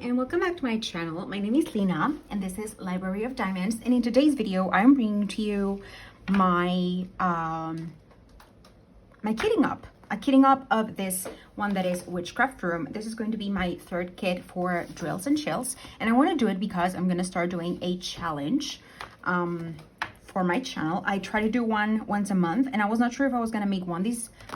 and welcome back to my channel. My name is Lena and this is Library of Diamonds, and in today's video I'm bringing to you my my kitting up, a kitting up of this one that is Witchcraft room. This is going to be my third kit for drills and chills, and I want to do it because I'm going to start doing a challenge for my channel. I try to do one once a month, and I was not sure if I was going to make one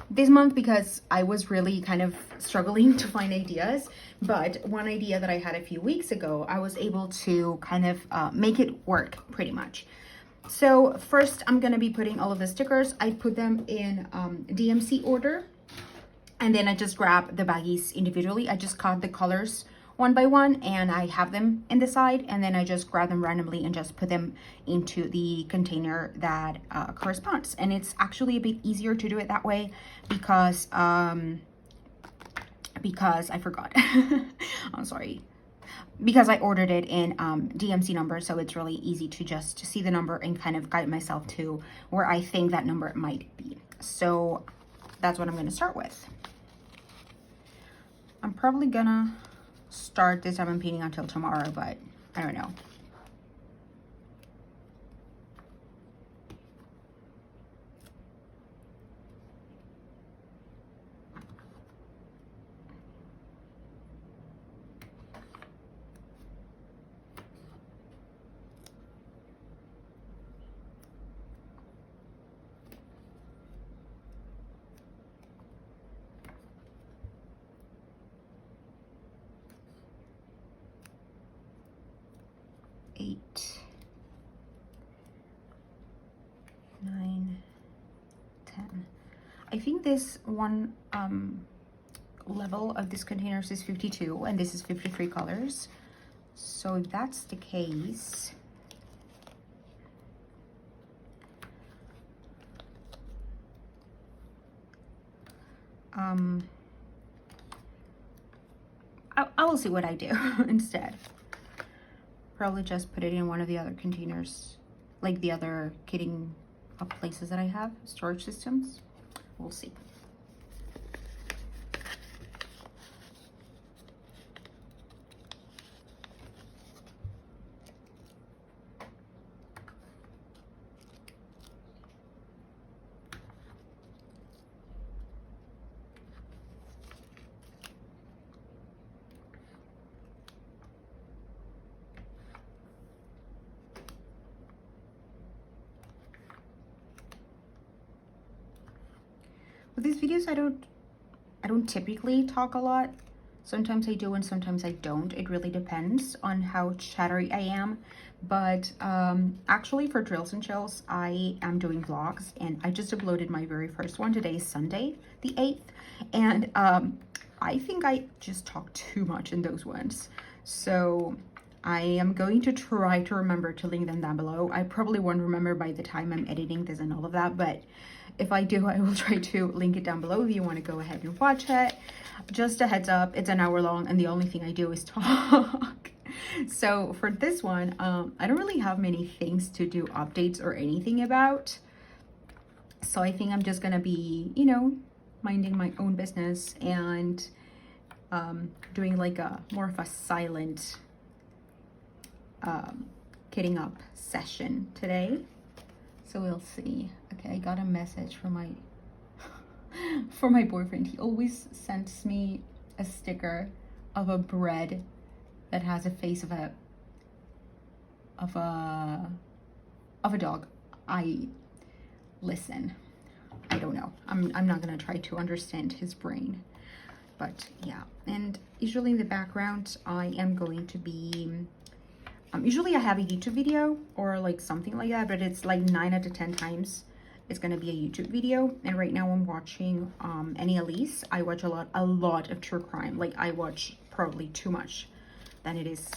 this month because I was really kind of struggling to find ideas. But one idea that I had a few weeks ago, I was able to kind of make it work pretty much. So first I'm going to be putting all of the stickers. I put them in DMC order, and then I just grab the baggies individually. I just cut the colors one by one and I have them in the side, and then I just grab them randomly and just put them into the container that corresponds. And it's actually a bit easier to do it that way because I forgot. I'm sorry. Because I ordered it in DMC number, so it's really easy to just see the number and kind of guide myself to where I think that number might be. So that's what I'm going to start with. I'm probably gonna start this diamond painting until tomorrow, but I don't know. Eight, 9, 10. I think this one level of this containers is 52 and this is 53 colors. So if that's the case, I will see what I do instead. Probably just put it in one of the other containers, like the other kitting up places that I have, storage systems. We'll see. With these videos, I don't typically talk a lot. Sometimes I do and sometimes I don't. It really depends on how chattery I am. But actually for drills and chills, I am doing vlogs, and I just uploaded my very first one. Today is Sunday, the 8th. And I think I just talk too much in those ones. So I am going to try to remember to link them down below. I probably won't remember by the time I'm editing this and all of that, but if I do, I will try to link it down below if you want to go ahead and watch it. Just a heads up, it's an hour long and the only thing I do is talk. So for this one, I don't really have many things to do updates or anything about. So I think I'm just gonna be, you know, minding my own business and doing like a more of a silent kitting up session today. So we'll see. Okay, I got a message from my boyfriend. He always sends me a sticker of a bread that has a face of a dog. Listen, I don't know. I'm not gonna try to understand his brain. But yeah, and usually in the background I am going to be usually I have a YouTube video or like something like that, but it's like 9 out of 10 times it's gonna be a YouTube video. And right now I'm watching Annie Elise. I watch a lot of true crime. Like I watch probably too much than it is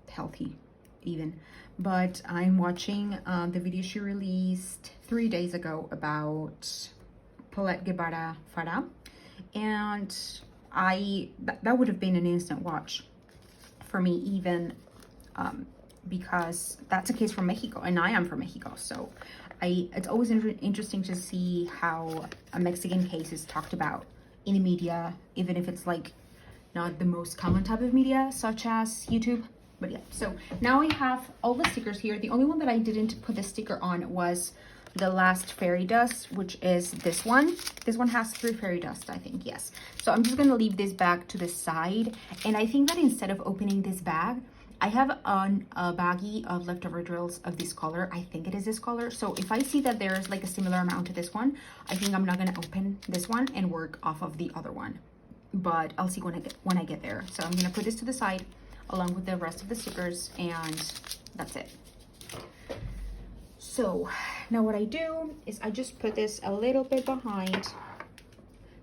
healthy even. But I'm watching the video she released 3 days ago about Paulette Guevara Farah, and that would have been an instant watch for me, even because that's a case from Mexico and I am from Mexico. So it's always interesting to see how a Mexican case is talked about in the media, even if it's like not the most common type of media such as YouTube. But yeah, so now I have all the stickers here. The only one that I didn't put the sticker on was the last fairy dust, which is this one. This one has 3 fairy dust, I think, yes. So I'm just gonna leave this bag to the side. And I think that instead of opening this bag, I have a baggie of leftover drills of this color. I think it is this color. So if I see that there's like a similar amount to this one, I think I'm not gonna open this one and work off of the other one. But I'll see when I get there. So I'm gonna put this to the side along with the rest of the stickers, and that's it. So now what I do is I just put this a little bit behind,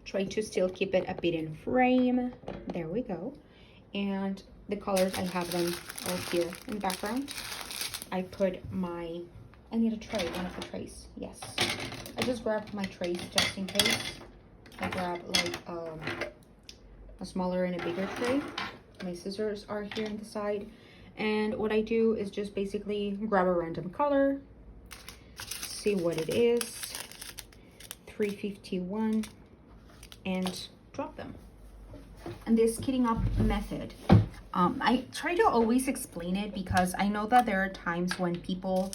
try to still keep it a bit in frame. There we go. And the colors, I have them all here in the background. I put I need a tray, one of the trays, yes. I just grabbed my trays just in case. I grab like a smaller and a bigger tray. My scissors are here on the side. And what I do is just basically grab a random color, see what it is, 351, and drop them. And this kitting up method, I try to always explain it because I know that there are times when people,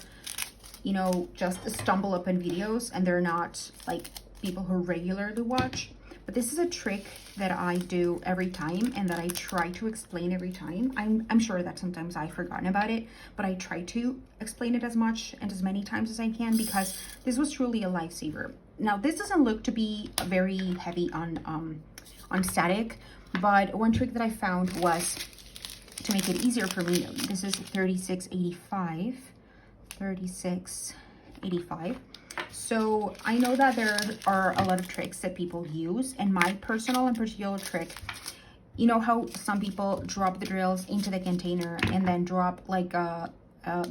you know, just stumble upon videos and they're not like people who regularly watch. But this is a trick that I do every time and that I try to explain every time. I'm sure that sometimes I've forgotten about it, but I try to explain it as much and as many times as I can because this was truly a lifesaver. Now, this doesn't look to be very heavy on static, but one trick that I found was to make it easier for me. This is 3685. So I know that there are a lot of tricks that people use, and my personal and particular trick, you know how some people drop the drills into the container and then drop like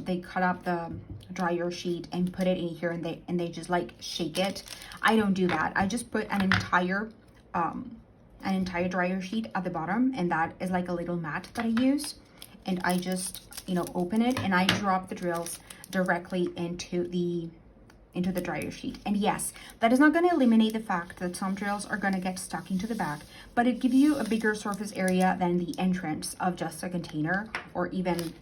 they cut up the dryer sheet and put it in here and they just like shake it. I don't do that. I just put an entire dryer sheet at the bottom, and that is like a little mat that I use, and I just, you know, open it and I drop the drills directly into the dryer sheet. And yes, that is not going to eliminate the fact that some drills are going to get stuck into the bag, but it gives you a bigger surface area than the entrance of just a container or even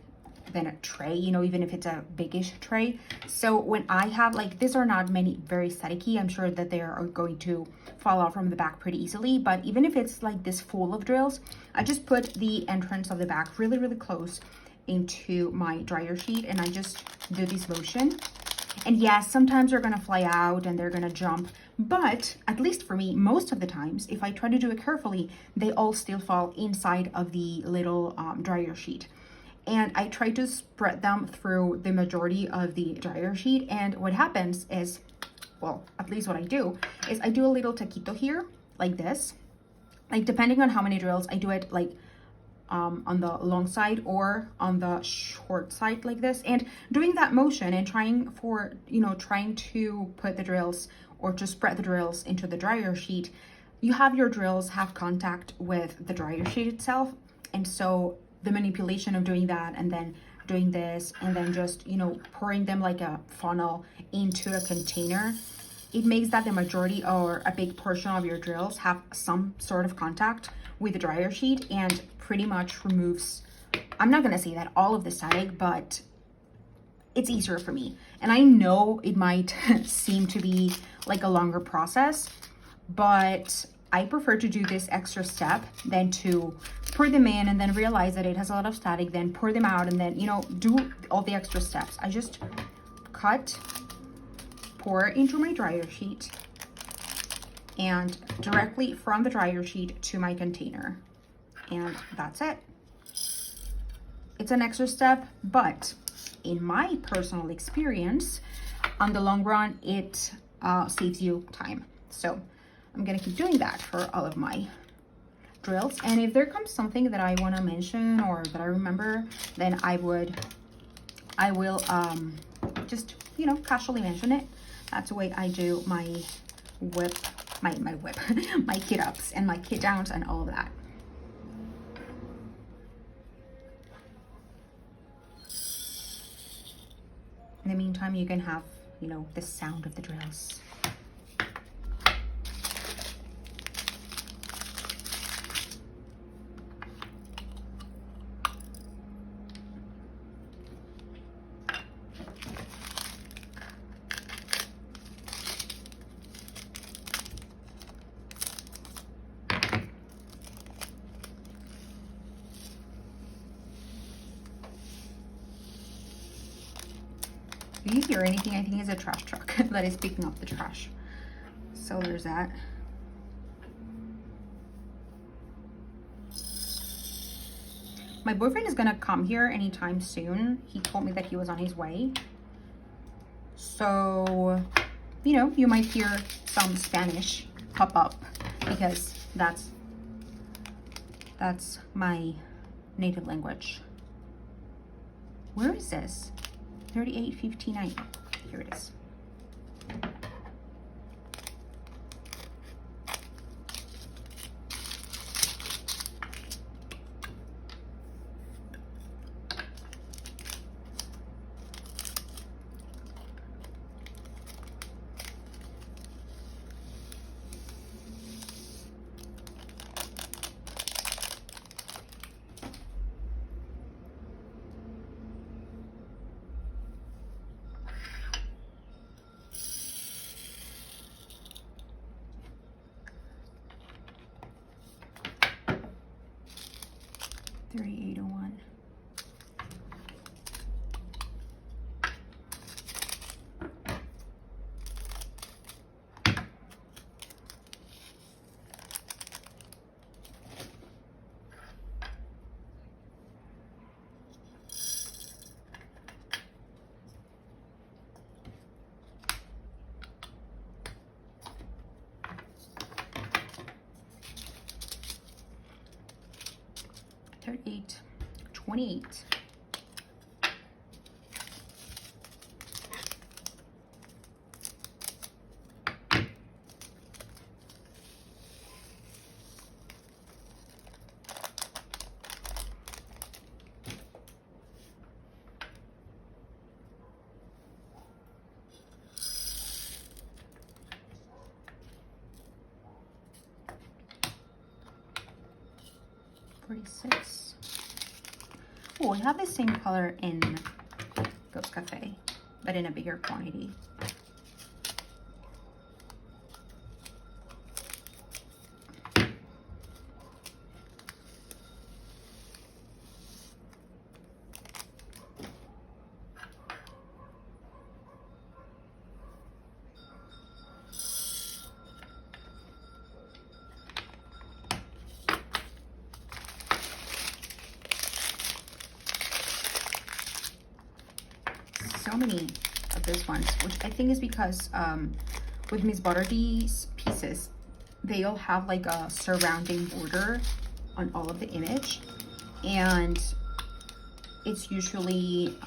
than a tray, you know, even if it's a biggish tray. So when I have like, these are not very staticky, I'm sure that they are going to fall out from the back pretty easily, but even if it's like this full of drills, I just put the entrance of the bag really, really close into my dryer sheet, and I just do this motion. And yes, sometimes they're gonna fly out and they're gonna jump, but at least for me, most of the times, if I try to do it carefully, they all still fall inside of the little dryer sheet. And I try to spread them through the majority of the dryer sheet. And what happens is, well, at least what I do, is I do a little taquito here, like this. Like depending on how many drills, I do it like on the long side or on the short side like this, and doing that motion and trying to put the drills or to spread the drills into the dryer sheet, you have your drills have contact with the dryer sheet itself. And so the manipulation of doing that and then doing this and then just, you know, pouring them like a funnel into a container, it makes that the majority or a big portion of your drills have some sort of contact with the dryer sheet, and pretty much removes, I'm not gonna say that all of the static, but it's easier for me. And I know it might seem to be like a longer process, but I prefer to do this extra step than to pour them in and then realize that it has a lot of static, then pour them out and then, you know, do all the extra steps. I just cut, pour into my dryer sheet, and directly from the dryer sheet to my container. And that's it. It's an extra step, but in my personal experience, on the long run, it saves you time. So I'm gonna keep doing that for all of my drills. And if there comes something that I wanna mention or that I remember, then I will just, you know, casually mention it. That's the way I do my my kit ups and my kit downs and all of that. In the meantime, you can have, you know, the sound of the drills. Do you hear anything? I think it's a trash truck that is picking up the trash. So there's that. My boyfriend is gonna come here anytime soon. He told me that he was on his way. So, you know, you might hear some Spanish pop up because that's my native language. Where is this? 38.59. Here it is. $38.01. $38.28. $46. Oh, we have the same color in Ghost Cafe, but in a bigger quantity. So many of those ones, which I think is because with MrsbutterD's pieces, they all have like a surrounding border on all of the image, and it's usually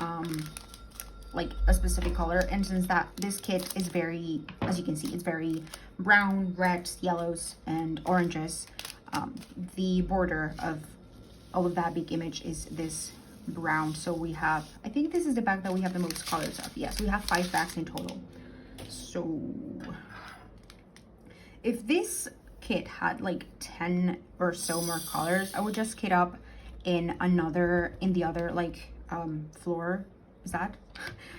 like a specific color. And since that this kit is very, as you can see, it's very brown, reds, yellows, and oranges, the border of all of that big image is this brown. So we have, I think this is the bag that we have the most colors of. Yes, we have 5 bags in total. So if this kit had like 10 or so more colors, I would just kit up in the other like floor, is that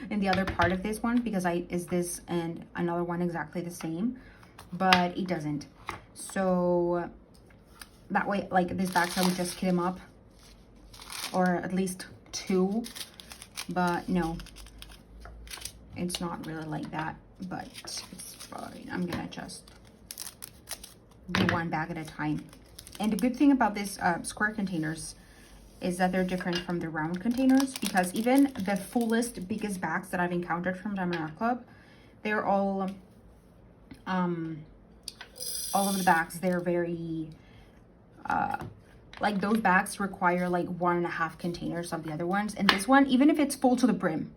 in the other part of this one, because is this and another one exactly the same, but it doesn't. So that way, like this bag, I would just kit them up, or at least 2, but no, it's not really like that, but it's fine. I'm gonna just do 1 bag at a time. And the good thing about these square containers is that they're different from the round containers, because even the fullest, biggest bags that I've encountered from Diamond Art Club, they're all of the bags, they're very like those bags require like 1.5 containers of the other ones, and this one, even if it's full to the brim,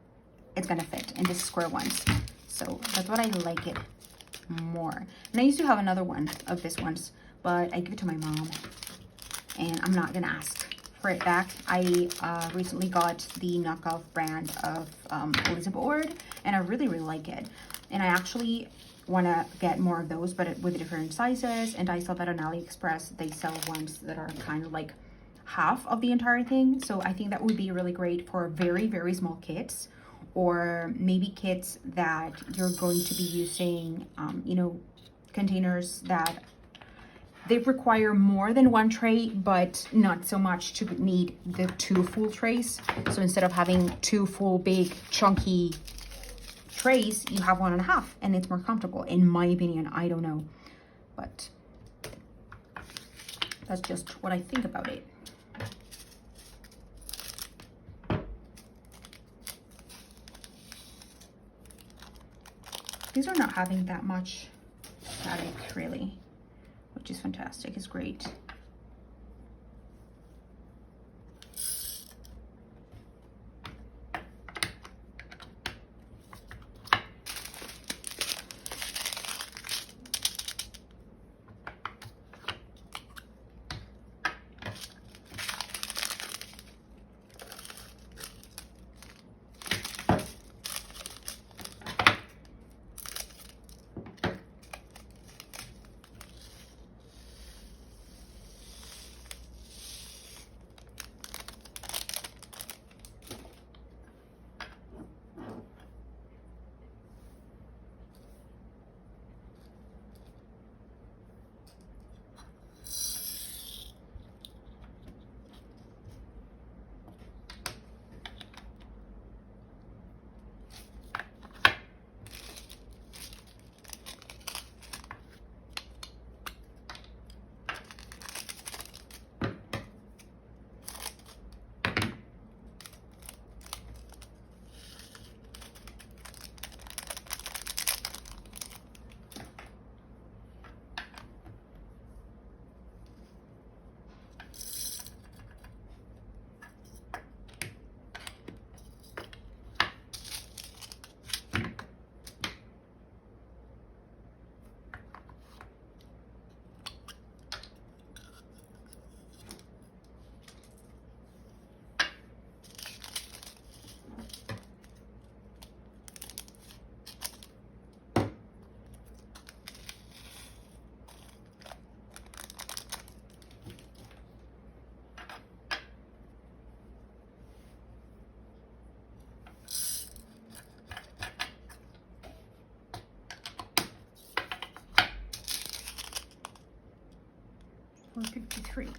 it's gonna fit in the square ones. So that's what I like it more. And I used to have another one of this ones, but I give it to my mom and I'm not gonna ask for it back. I recently got the knockoff brand of Elizabeth Ord, and I really like it, and I actually want to get more of those, but with different sizes. And I saw that on AliExpress they sell ones that are kind of like half of the entire thing. So I think that would be really great for very small kits, or maybe kits that you're going to be using you know, containers that they require more than 1 tray, but not so much to need the 2 full trays. So instead of having 2 full big chunky trays, you have 1.5 and it's more comfortable, in my opinion. I don't know, but that's just what I think about it. These are not having that much static really, which is fantastic. It's great. $4.53.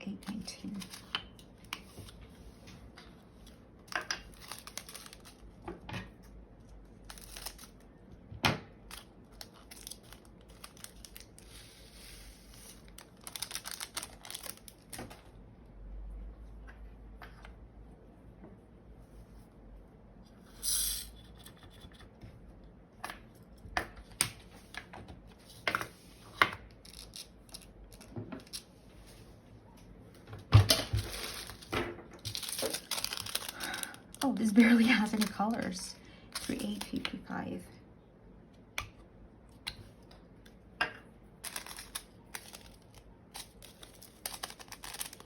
$8.19. Oh, this barely has any colors. $3.855.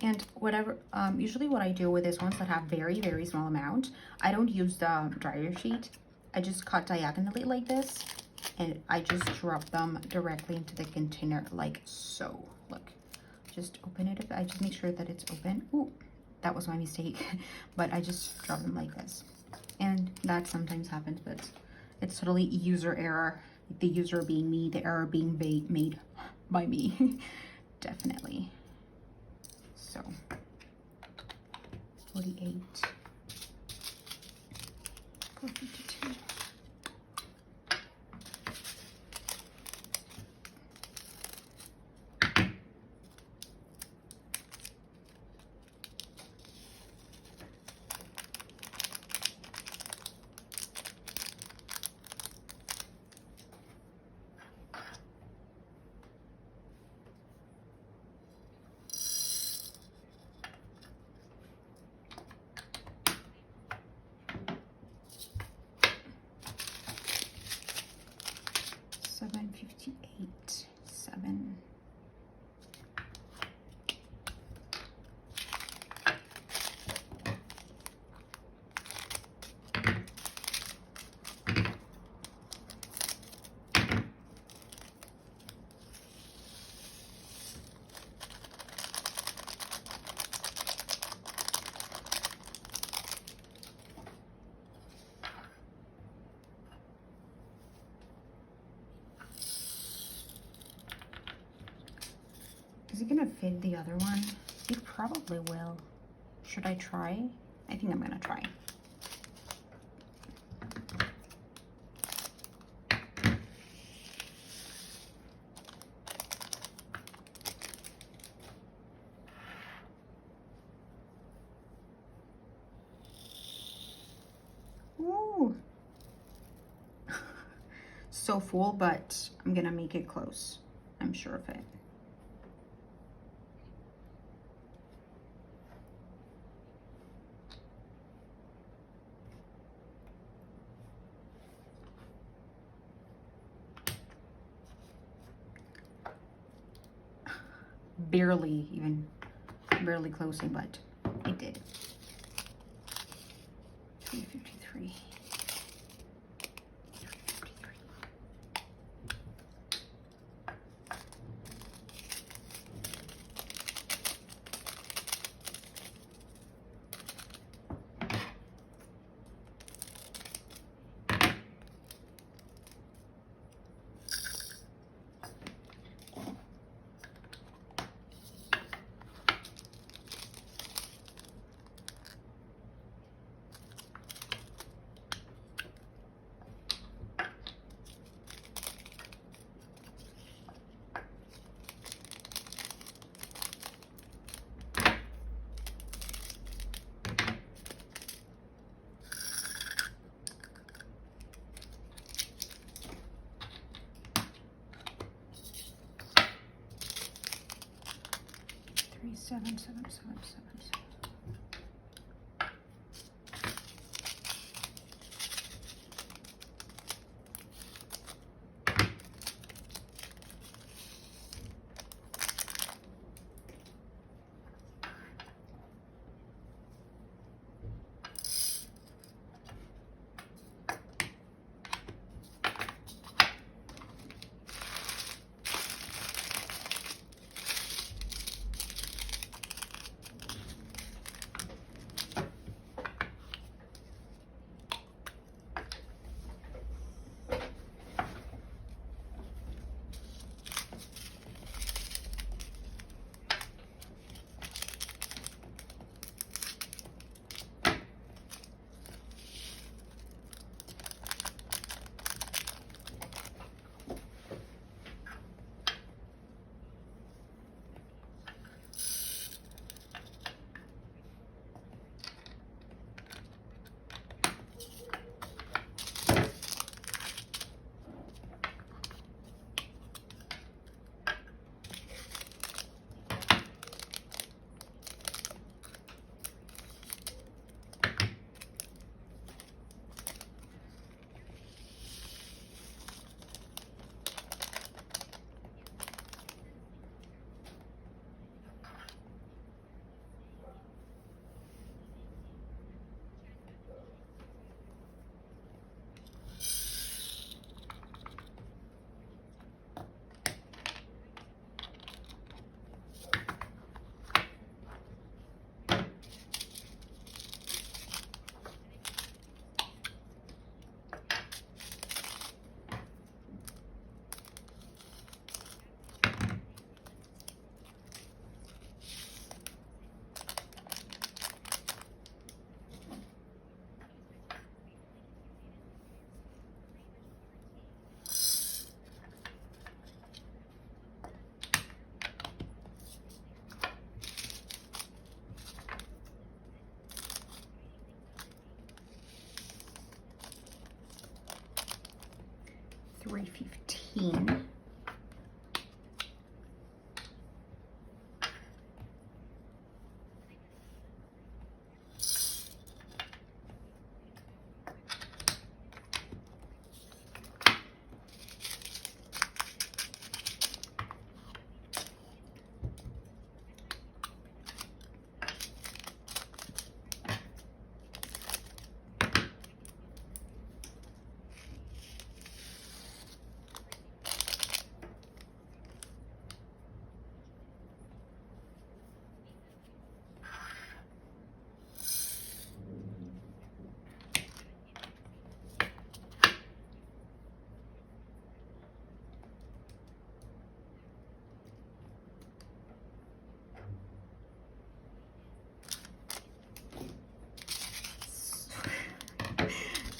And whatever, usually what I do with these ones that have very, very small amount, I don't use the dryer sheet. I just cut diagonally like this, and I just drop them directly into the container like so. Look, just open it up. I just make sure that it's open. Ooh, that was my mistake. But I just drop them like this. And that sometimes happens, but it's totally user error. The user being me, the error being made by me. Definitely. So 48, 452. Is it gonna fit the other one? It probably will. Should I try? I think I'm gonna try. Ooh. So full, but I'm gonna make it close. I'm sure of it. Barely closing, but it did. 353. 353. Seven, seven, seven, seven, seven.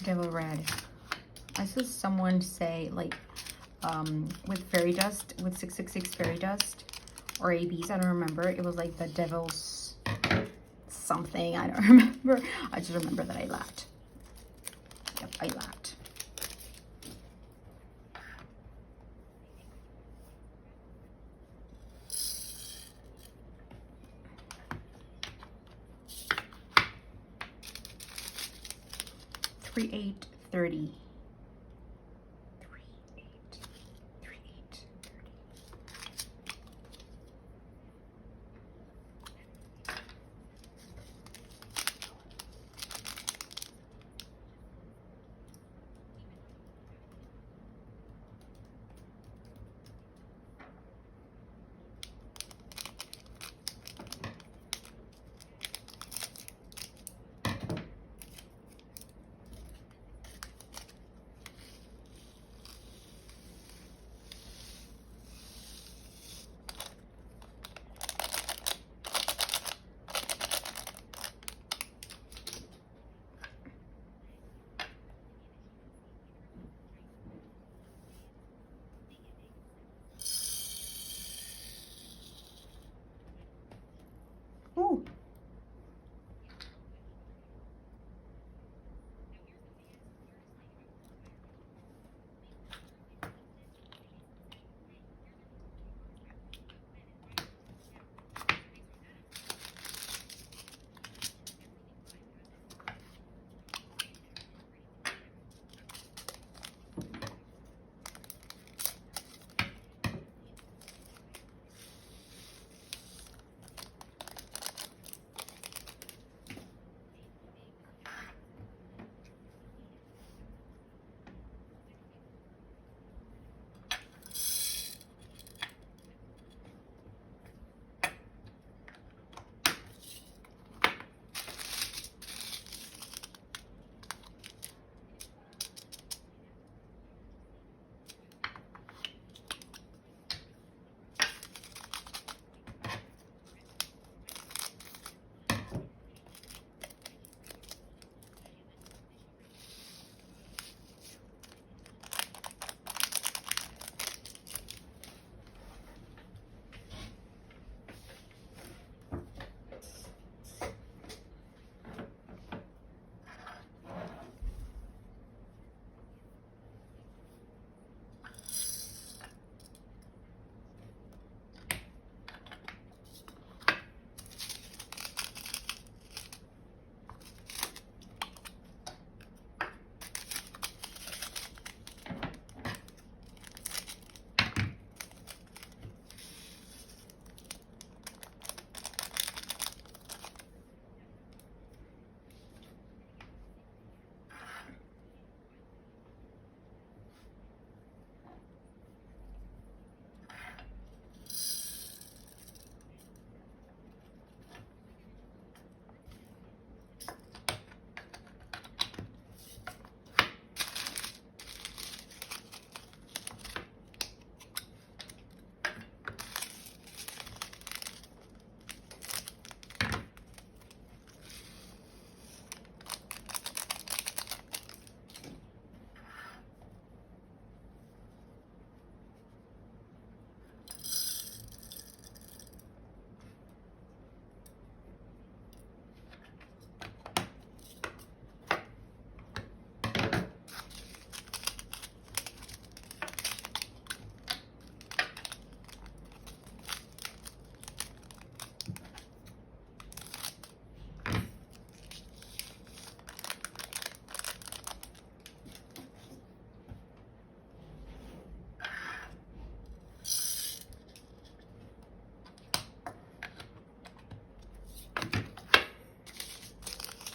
Devil Red. I saw someone say, like, with fairy dust, with 666 fairy dust, or ABs, I don't remember. It was like the devil's something, I don't remember. I just remember that I laughed. Yep, I laughed. $3,830. Ooh.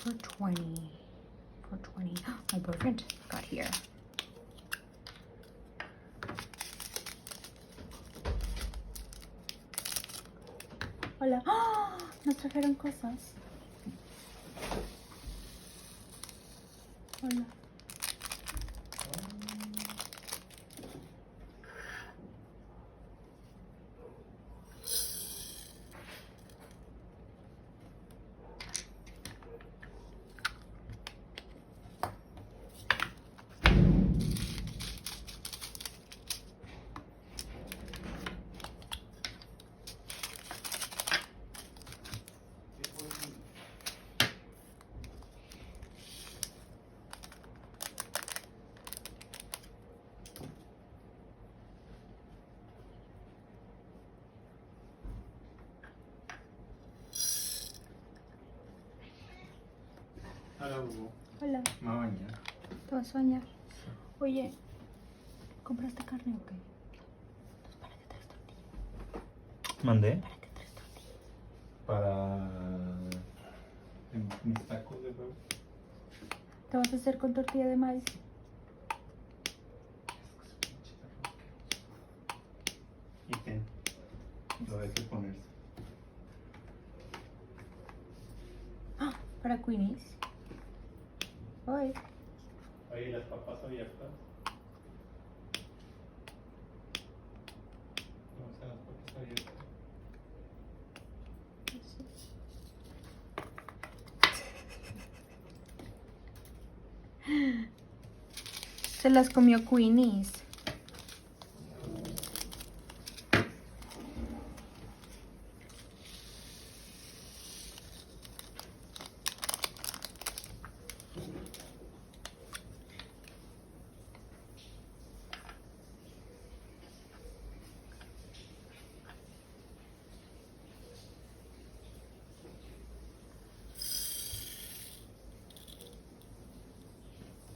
For 20. My boyfriend got here. Hola. ¡Oh! Nos trajeron cosas. Hola. Hola, Hugo. Hola. Me voy a bañar. ¿Te vas a bañar? Oye, ¿compraste carne o qué? Entonces, ¿para qué traes tortilla? ¿Mandé? ¿Para qué traes tortilla? Para mis tacos de huevo. ¿Te vas a hacer con tortilla de maíz? Y ten. Lo dejé ponerse. Ah, para Queenies. Hoy. Oye, las papas abiertas. ¿Cómo están las papas abiertas? Se las comió Queenies.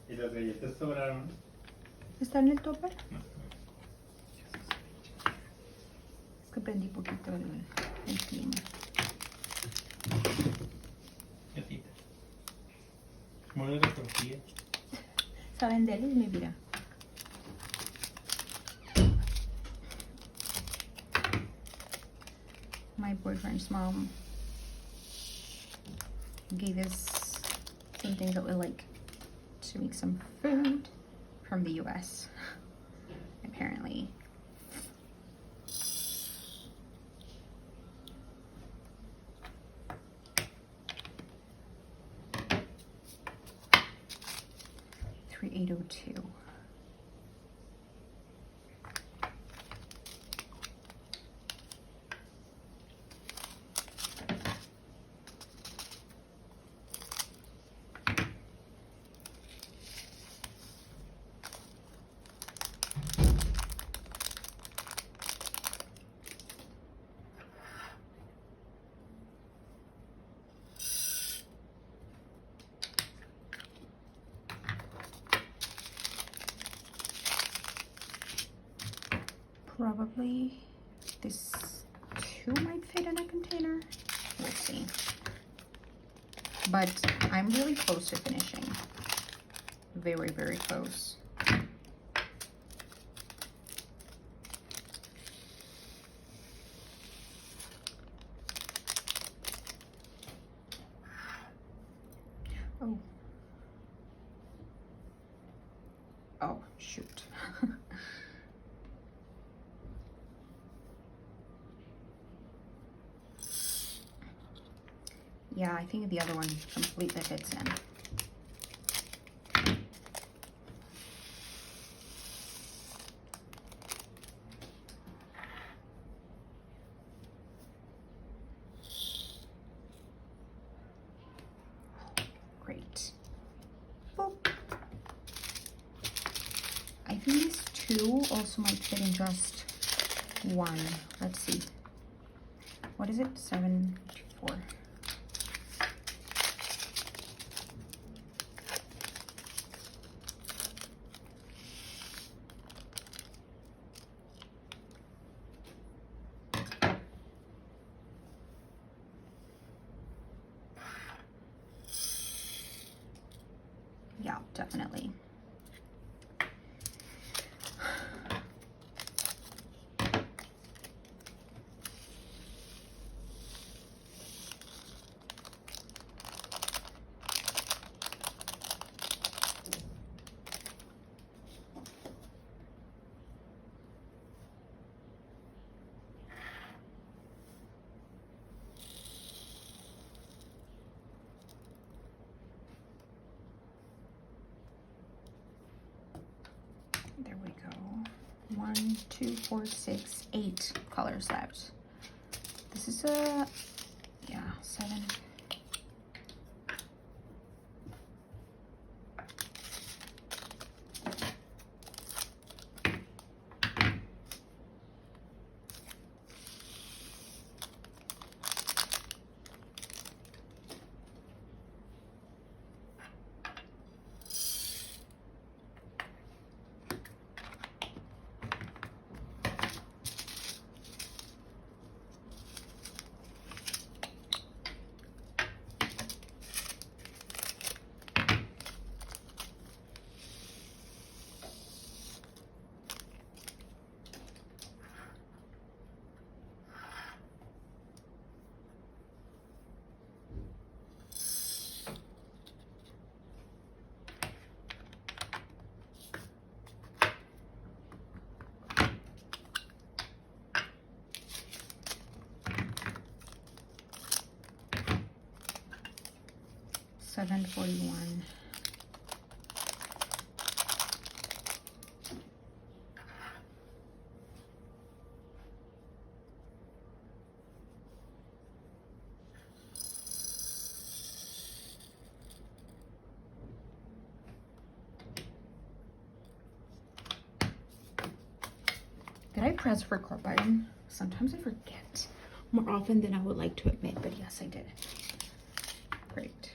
¿Y las galletas sobraron? ¿Está en el topper? No. Es que prendí poquito el clima. Gatita. Muerde la tortilla. ¿Saben delis, mi vida? My boyfriend's mom gave us some things that we like to make some food from the US. Apparently. $38.02. Probably this two might fit in a container. We'll see. But I'm really close to finishing. Very, very close. Oh. Oh, shoot. Yeah, I think the other one completely fits in. Great. Boop. I think these two also might fit in just one. Let's see. What is it? 7.4. Yeah, definitely. There we go. 1, 2, 4, 6, 8 colors left. This is a, yeah, 7. 741. Did I press the record button? Sometimes I forget more often than I would like to admit, but yes, I did. Great.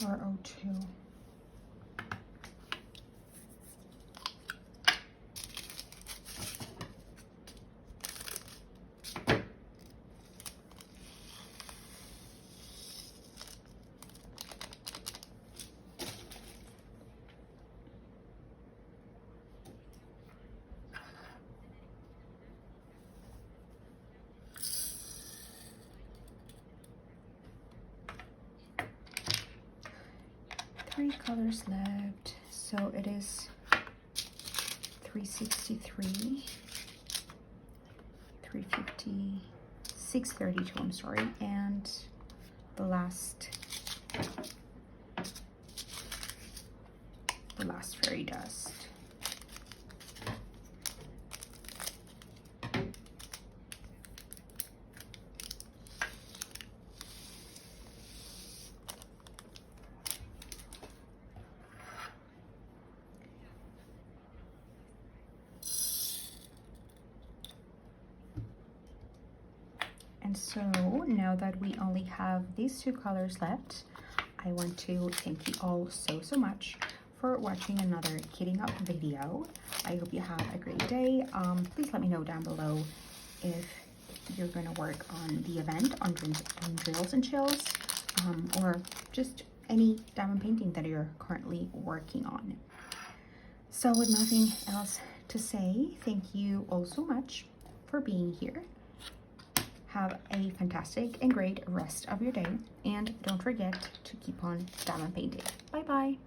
R02. Three colors left, so it is 363, 350, 632, I'm sorry, and the last fairy dust. And so now that we only have these two colors left, I want to thank you all so much for watching another kitting up video. I hope you have a great day. Please let me know down below if you're going to work on the event on Drills and Chills, or just any diamond painting that you're currently working on. So with nothing else to say, thank you all so much for being here. Have a fantastic and great rest of your day, and don't forget to keep on diamond painting. Bye bye.